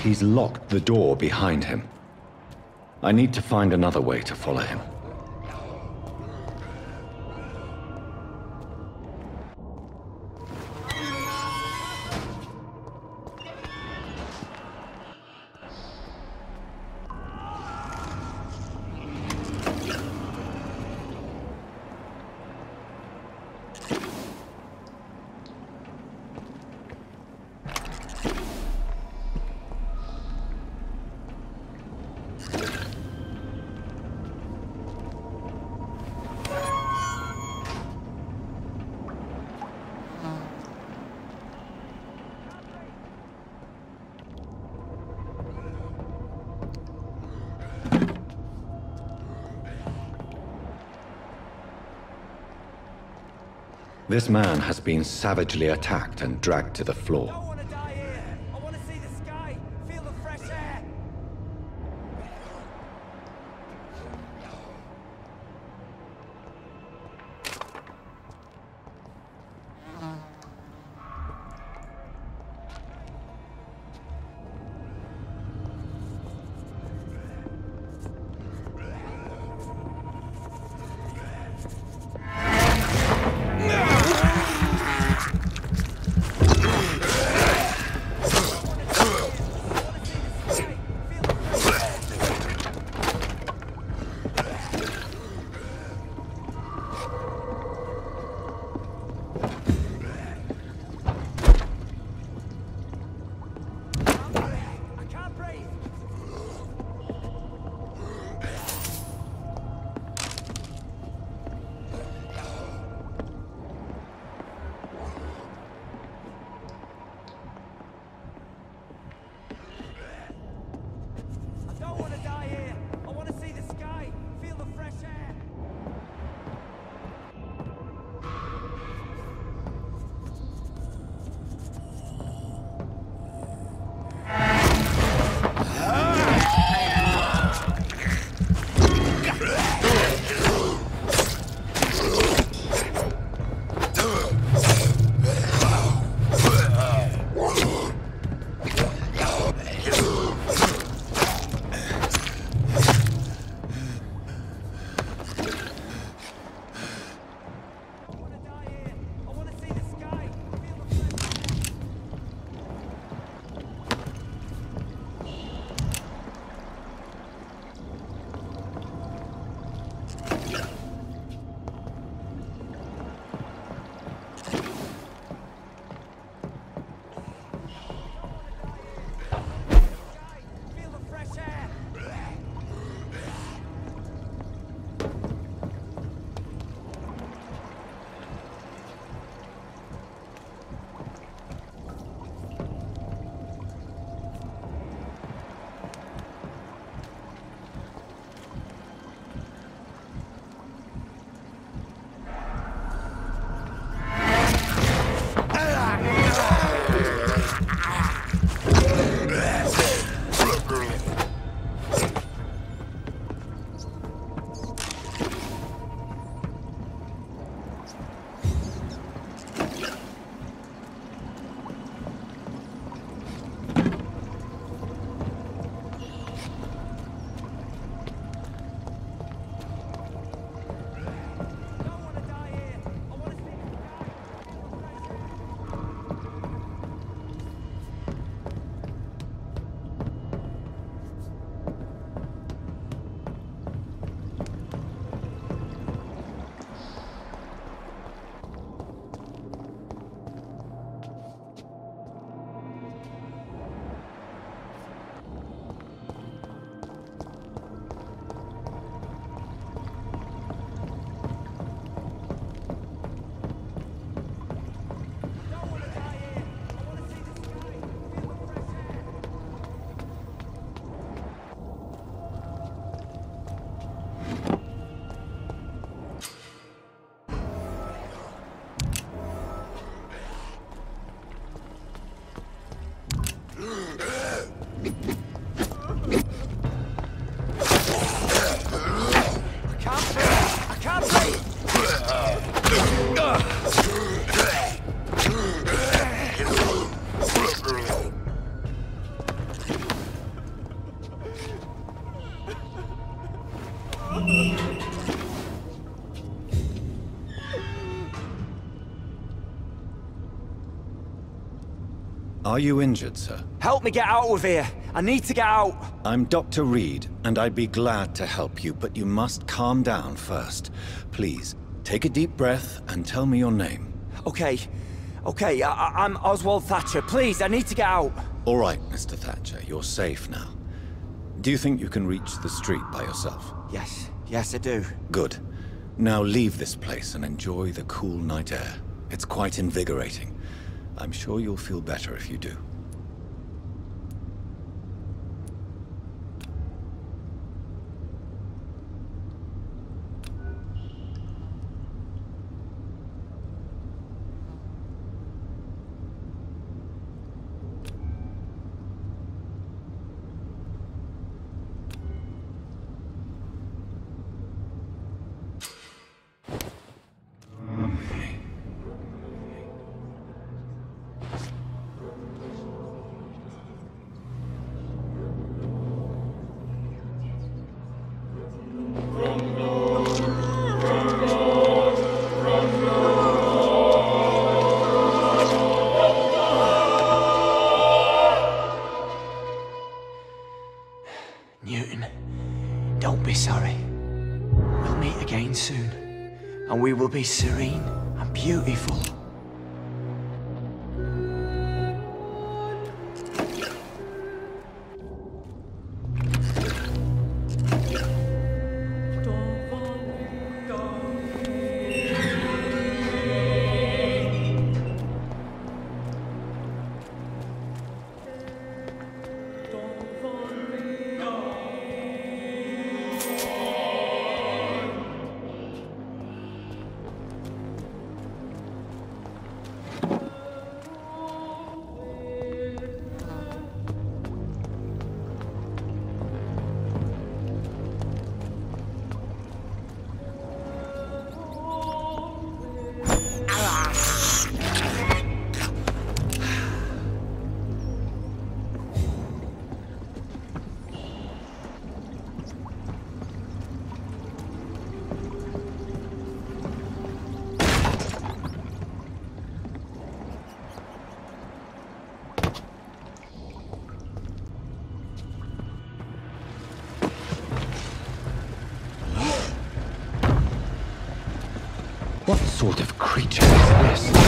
He's locked the door behind him. I need to find another way to follow him. This man has been savagely attacked and dragged to the floor. I don't want to die here. I want to see the sky, feel the fresh air. Are you injured, sir? Help me get out of here. I need to get out. I'm Dr. Reed, and I'd be glad to help you, but you must calm down first. Please, take a deep breath and tell me your name. Okay. I'm Oswald Thatcher. Please, I need to get out. All right, Mr. Thatcher, you're safe now. Do you think you can reach the street by yourself? Yes, I do. Good. Now leave this place and enjoy the cool night air. It's quite invigorating. I'm sure you'll feel better if you do. Newton, don't be sorry. We'll meet again soon, and we will be serene and beautiful. What sort of creature is this?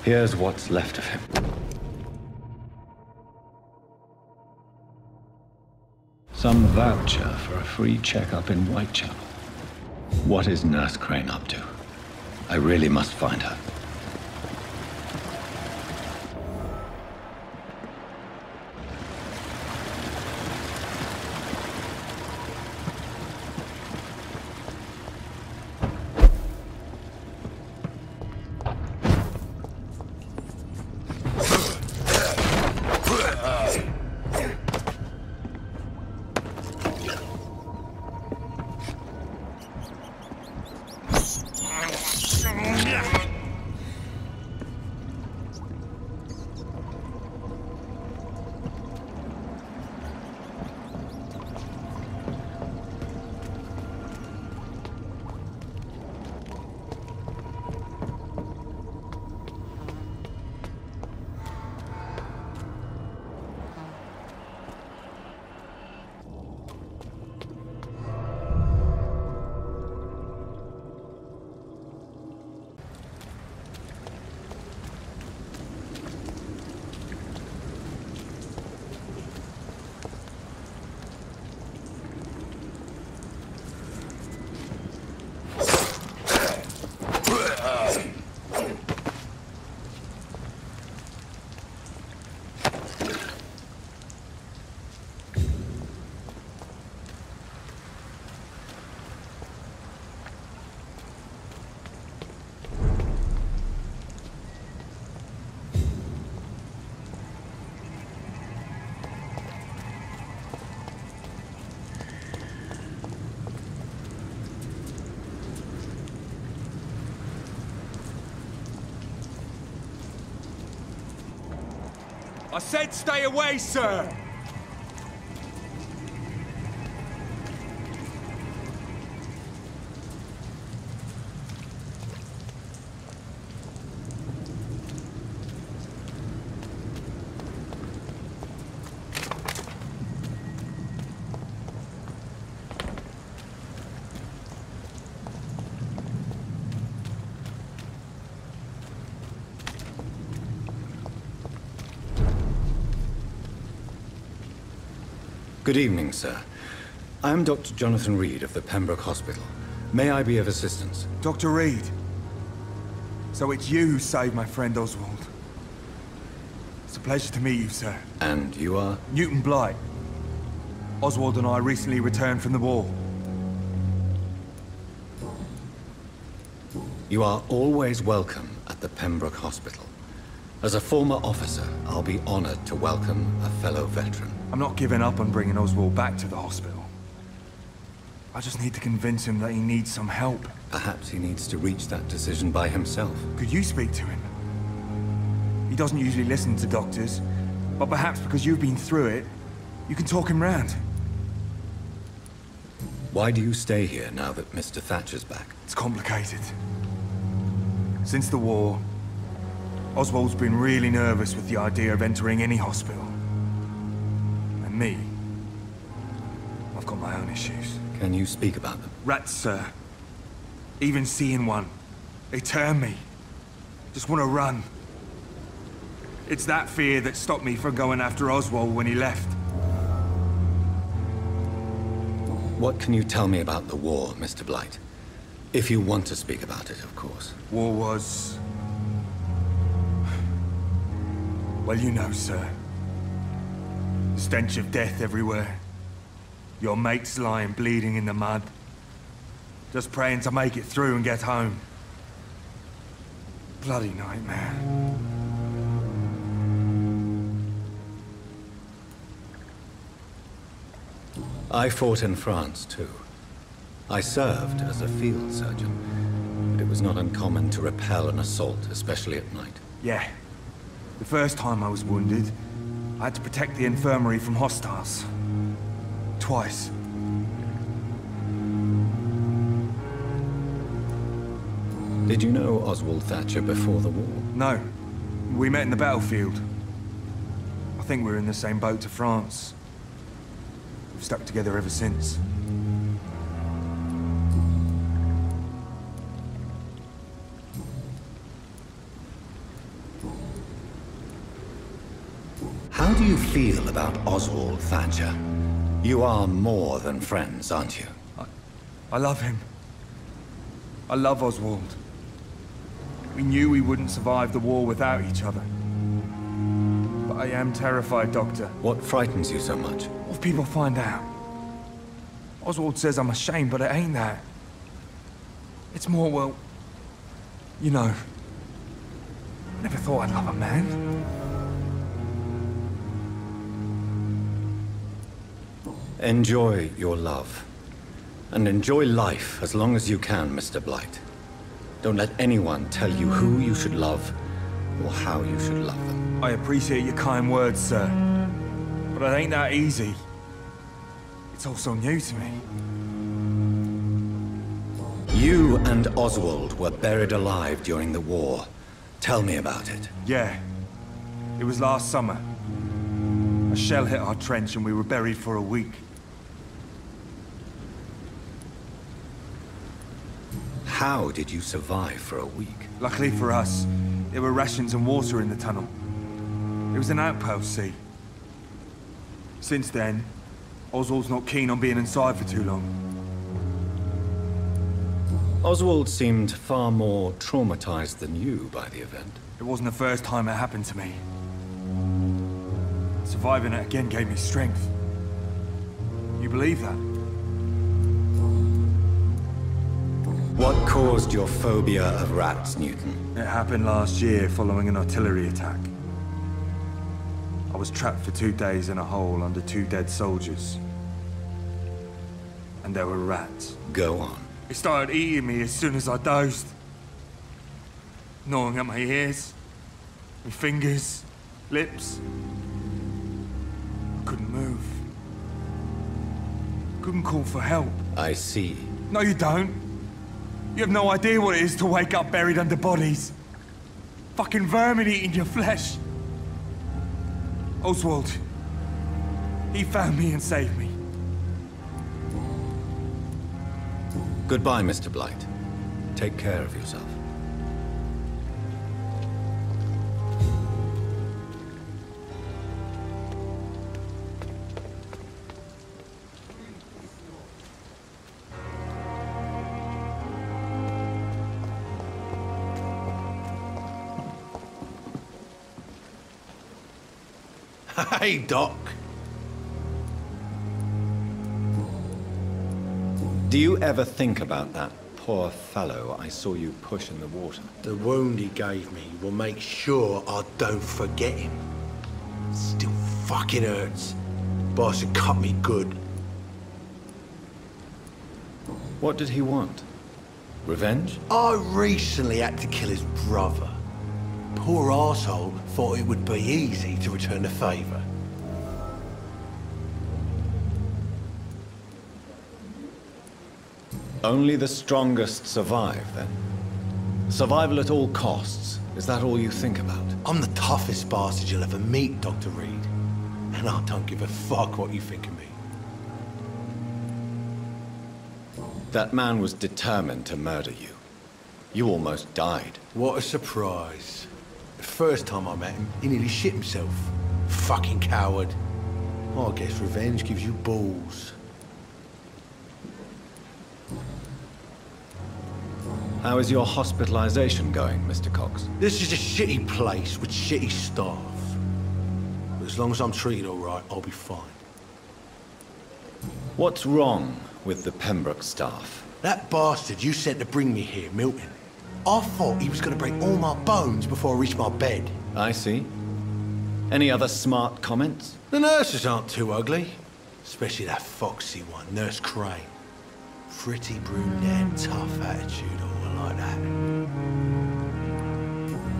Here's what's left of him. Some voucher for a free checkup in Whitechapel. What is Nurse Crane up to? I really must find her. I said stay away, sir! Good evening, sir. I am Dr. Jonathan Reed of the Pembroke Hospital. May I be of assistance? Dr. Reed. So it's you who saved my friend Oswald. It's a pleasure to meet you, sir. And you are? Newton Blight. Oswald and I recently returned from the war. You are always welcome at the Pembroke Hospital. As a former officer, I'll be honored to welcome a fellow veteran. I'm not giving up on bringing Oswald back to the hospital. I just need to convince him that he needs some help. Perhaps he needs to reach that decision by himself. Could you speak to him? He doesn't usually listen to doctors, but perhaps because you've been through it, you can talk him round. Why do you stay here now that Mr. Thatcher's back? It's complicated. Since the war, Oswald's been really nervous with the idea of entering any hospital. And me, I've got my own issues. Can you speak about them? Rats, sir. Even seeing one, they turn me. Just want to run. It's that fear that stopped me from going after Oswald when he left. What can you tell me about the war, Mr. Blight? If you want to speak about it, of course. War was... well, you know, sir. The stench of death everywhere. Your mates lying bleeding in the mud. Just praying to make it through and get home. Bloody nightmare. I fought in France, too. I served as a field surgeon, but it was not uncommon to repel an assault, especially at night. Yeah. The first time I was wounded, I had to protect the infirmary from hostiles. Twice. Did you know Oswald Thatcher before the war? No. We met in the battlefield. I think we're in the same boat to France. We've stuck together ever since. How do you feel about Oswald Thatcher? You are more than friends, aren't you? I love him. I love Oswald. We knew we wouldn't survive the war without each other. But I am terrified, Doctor. What frightens you so much? What if people find out? Oswald says I'm ashamed, but it ain't that. It's more, well... you know... I never thought I'd love a man. Enjoy your love. And enjoy life as long as you can, Mr. Blight. Don't let anyone tell you who you should love or how you should love them. I appreciate your kind words, sir. But it ain't that easy. It's all so new to me. You and Oswald were buried alive during the war. Tell me about it. Yeah. It was last summer. A shell hit our trench and we were buried for a week. How did you survive for a week? Luckily for us, there were rations and water in the tunnel. It was an outpost, see. Since then, Oswald's not keen on being inside for too long. Oswald seemed far more traumatized than you by the event. It wasn't the first time it happened to me. Surviving it again gave me strength. You believe that? What caused your phobia of rats, Newton? It happened last year following an artillery attack. I was trapped for 2 days in a hole under 2 dead soldiers. And there were rats. Go on. They started eating me as soon as I dozed. Gnawing at my ears, my fingers, lips. couldn't move. Couldn't call for help. I see. No, you don't. You have no idea what it is to wake up buried under bodies. Fucking vermin eating your flesh. Oswald. He found me and saved me. Goodbye, Mr. Blight. Take care of yourself. Hey, Doc. Do you ever think about that poor fellow I saw you push in the water? The wound he gave me will make sure I don't forget him. Still fucking hurts. Boss had cut me good. What did he want? Revenge? I recently had to kill his brother. Poor arsehole thought it would be easy to return the favour. Only the strongest survive, then? Survival at all costs. Is that all you think about? I'm the toughest bastard you'll ever meet, Dr. Reed. And I don't give a fuck what you think of me. That man was determined to murder you. You almost died. What a surprise. The first time I met him, he nearly shit himself. Fucking coward. I guess revenge gives you balls. How is your hospitalization going, Mr. Cox? This is a shitty place with shitty staff. But as long as I'm treated all right, I'll be fine. What's wrong with the Pembroke staff? That bastard you sent to bring me here, Milton, I thought he was going to break all my bones before I reached my bed. I see. Any other smart comments? The nurses aren't too ugly. Especially that foxy one, Nurse Crane. Pretty brunette, tough attitude, all like that.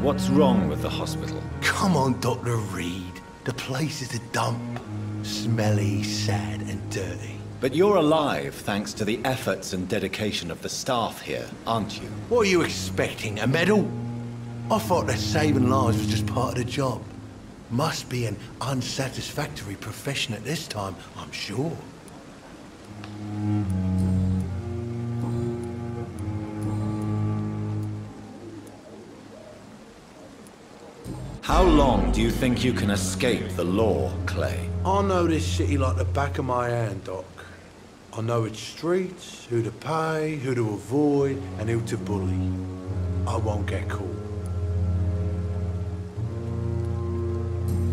What's wrong with the hospital? Come on, Dr. Reed. The place is a dump. Smelly, sad, and dirty. But you're alive thanks to the efforts and dedication of the staff here, aren't you? What are you expecting, a medal? I thought that saving lives was just part of the job. Must be an unsatisfactory profession at this time, I'm sure. How long do you think you can escape the law, Clay? I know this city like the back of my hand, Doc. I know its streets, who to pay, who to avoid, and who to bully. I won't get caught.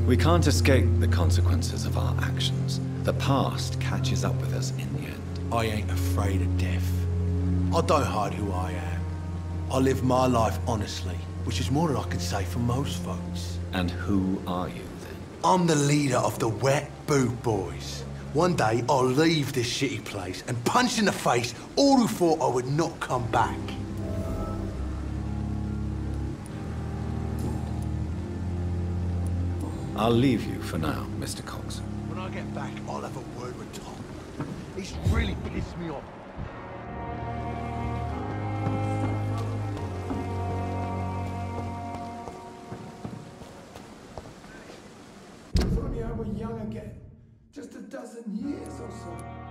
We can't escape the consequences of our actions. The past catches up with us in the end. I ain't afraid of death. I don't hide who I am. I live my life honestly, which is more than I can say for most folks. And who are you, then? I'm the leader of the Wet Boot Boys. One day, I'll leave this shitty place and punch in the face all who thought I would not come back. I'll leave you for now, Mr. Cox. When I get back, I'll have a word with Tom. He's really pissed me off. If only I were young again. Just a dozen years or so.